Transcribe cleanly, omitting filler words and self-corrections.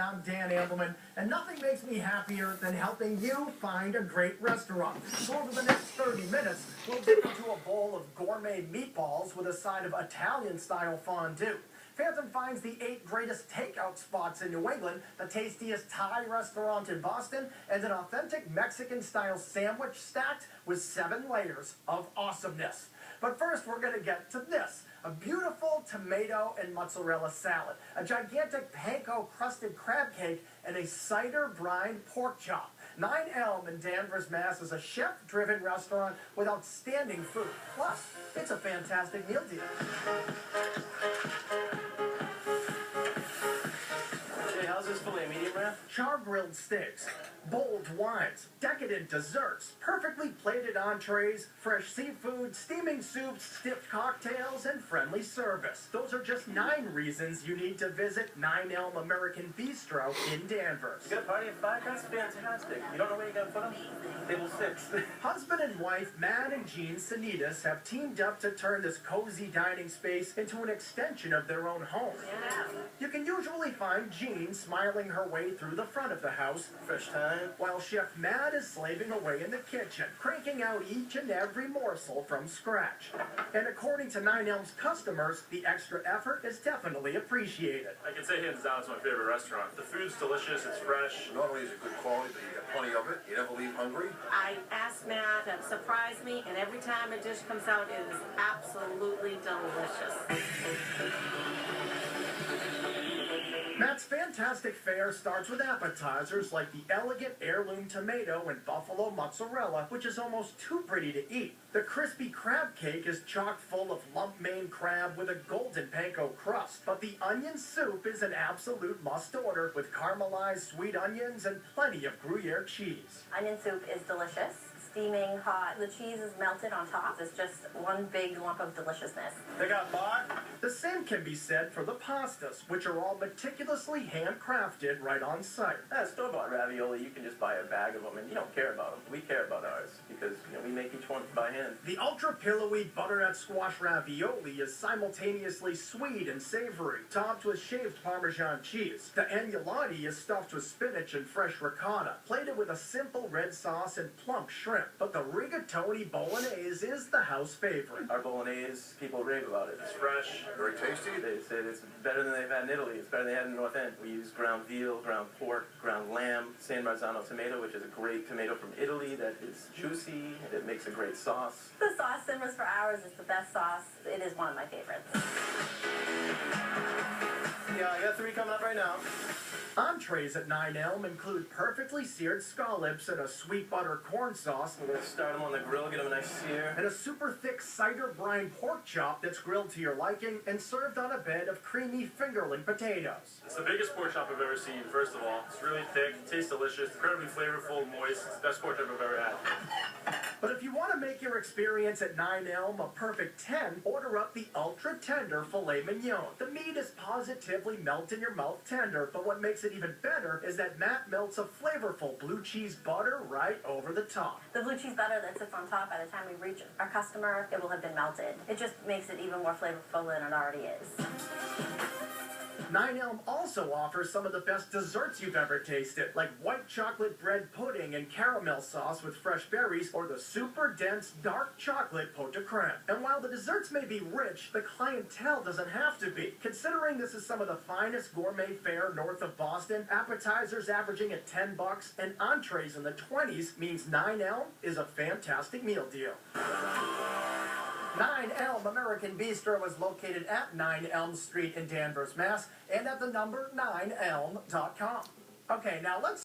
I'm Dan Ambleman, and nothing makes me happier than helping you find a great restaurant. So over the next 30 minutes, we'll dip into a bowl of gourmet meatballs with a side of Italian-style fondue. Phantom finds the 8 greatest takeout spots in New England, the tastiest Thai restaurant in Boston, and an authentic Mexican-style sandwich stacked with 7 layers of awesomeness. But first, we're going to get to this. A beautiful tomato and mozzarella salad, a gigantic panko-crusted crab cake, and a cider brined pork chop. 9 Elm in Danvers, Mass. is a chef-driven restaurant with outstanding food. Plus, it's a fantastic meal deal. Hey, how's this filet? Medium rare? Char-grilled steaks, bold wines, decadent desserts, perfectly plated entrees, fresh seafood, steaming soups, stiff cocktails, and friendly service. Those are just 9 reasons you need to visit 9 Elm American Bistro in Danvers. You got a party at 5? That's fantastic. You don't know where you're going to put them? Table 6. Husband and wife Matt and Jean Sanitas have teamed up to turn this cozy dining space into an extension of their own home. Yeah. You can usually find Jean smiling her way through the front of the house, Fresh time. while Chef Matt is slaving away in the kitchen, cranking out each and every morsel from scratch. And according to 9 Elm's customers, the extra effort is definitely appreciated. I can say hands down it's my favorite restaurant. The food's delicious, it's fresh. Not only is it good quality, but you get plenty of it. You never leave hungry. I asked Matt to surprise me, and every time a dish comes out, it is absolutely delicious. Matt's fantastic fare starts with appetizers like the elegant heirloom tomato and buffalo mozzarella, which is almost too pretty to eat. The crispy crab cake is chock full of lump Maine crab with a golden panko crust. But the onion soup is an absolute must-order with caramelized sweet onions and plenty of Gruyere cheese. Onion soup is delicious. Steaming hot. The cheese is melted on top. It's just one big lump of deliciousness. They got bar? The same can be said for the pastas, which are all meticulously handcrafted right on site. Store-bought ravioli, you can just buy a bag of them and you don't care about them. We care about ours because we make each one by hand. The ultra-pillowy butternut squash ravioli is simultaneously sweet and savory, topped with shaved Parmesan cheese. The agnolotti is stuffed with spinach and fresh ricotta, plated with a simple red sauce and plump shrimp. But the rigatoni bolognese is the house favorite. Our bolognese, people rave about it. It's fresh. Very tasty. They said it's better than they've had in Italy. It's better than they had in the North End. We use ground veal, ground pork, ground lamb, San Marzano tomato, which is a great tomato from Italy that is juicy. It makes a great sauce. The sauce simmers for hours. It's the best sauce. It is one of my favorites. Yeah, I got 3 coming up right now. Entrees at 9 Elm include perfectly seared scallops and a sweet butter corn sauce, We're going to start them on the grill, get them a nice sear. and a super thick cider brine pork chop that's grilled to your liking and served on a bed of creamy fingerling potatoes. It's the biggest pork chop I've ever seen, first of all. It's really thick, tastes delicious, incredibly flavorful, moist. It's the best pork chop I've ever had. But if you want to make your experience at 9 Elm a perfect 10, order up the ultra-tender filet mignon. The meat is positively melt-in-your-mouth tender, but what makes it even better is that Matt melts a flavorful blue cheese butter right over the top. The blue cheese butter that sits on top, by the time we reach our customer, it will have been melted. It just makes it even more flavorful than it already is. 9 Elm also offers some of the best desserts you've ever tasted, like white chocolate bread pudding and caramel sauce with fresh berries, or the super dense dark chocolate pot de creme. And while the desserts may be rich, the clientele doesn't have to be. Considering this is some of the finest gourmet fare north of Boston, appetizers averaging at $10 and entrees in the 20s means 9 Elm is a fantastic meal deal. 9 Elm American Bistro is located at 9 Elm Street in Danvers, Mass. and at the number 9elm.com. Okay, now let's